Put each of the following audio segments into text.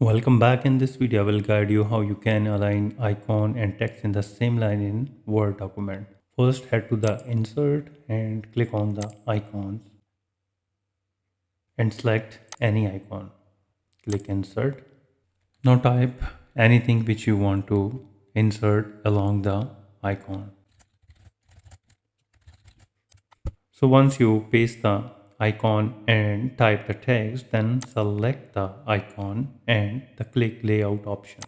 Welcome back. In this video, I will guide you how you can align icon and text in the same line in Word document. First, head to the insert and click on the icons and select any icon. Click insert. Now type anything which you want to insert along the icon. So once you paste the icon and type the text, then select the icon and the click layout option.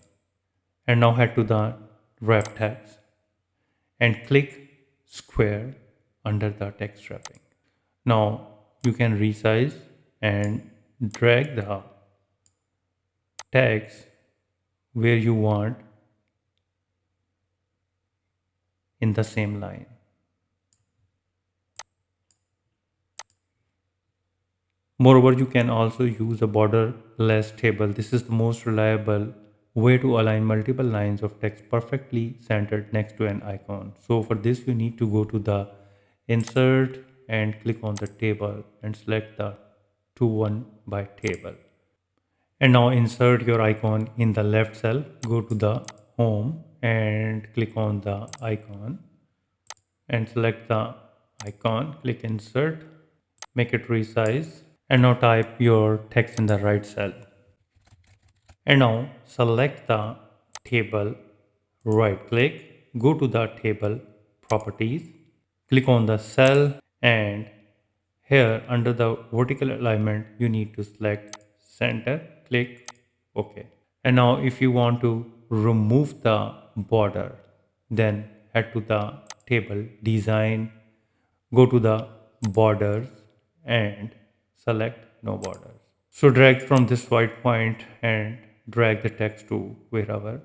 And now head to the wrap text and click square under the text wrapping. Now you can resize and drag the text where you want in the same line. Moreover, you can also use a borderless table. This is the most reliable way to align multiple lines of text perfectly centered next to an icon. So for this, you need to go to the insert and click on the table and select the to one by table. And now insert your icon in the left cell. Go to the home and click on the icon and select the icon. Click insert, make it resize, and now type your text in the right cell. And now select the table, right click, go to the table properties, click on the cell, and here under the vertical alignment you need to select center, click OK. And now if you want to remove the border, then head to the table design, go to the borders and select no borders. So drag from this white point and drag the text to wherever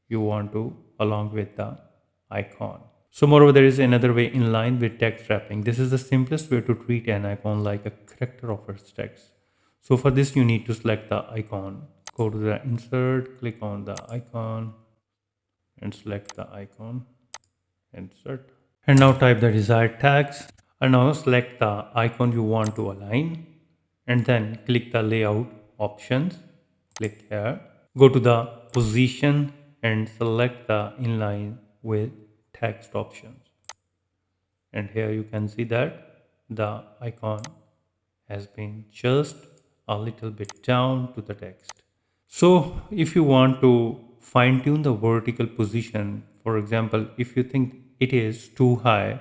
you want to along with the icon. So moreover, there is another way in line with text wrapping. This is the simplest way to treat an icon like a character of its text. So for this, you need to select the icon. Go to the insert, click on the icon and select the icon, insert. And now type the desired tags. And now select the icon you want to align and then click the layout options. Click here. Go to the position and select the inline with text options. And here you can see that the icon has been just a little bit down to the text. So if you want to fine tune the vertical position, for example, if you think it is too high,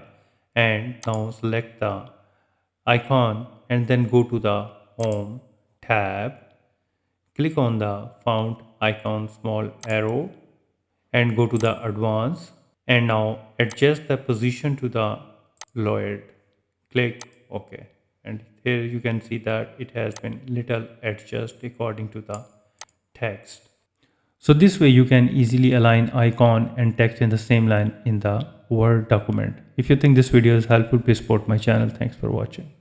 and now select the icon and then go to the home tab, click on the font icon small arrow and go to the advanced and now adjust the position to the lowered. Click OK. And here you can see that it has been little adjust according to the text. So this way you can easily align icon and text in the same line in the Word document. If you think this video is helpful, please support my channel. Thanks for watching.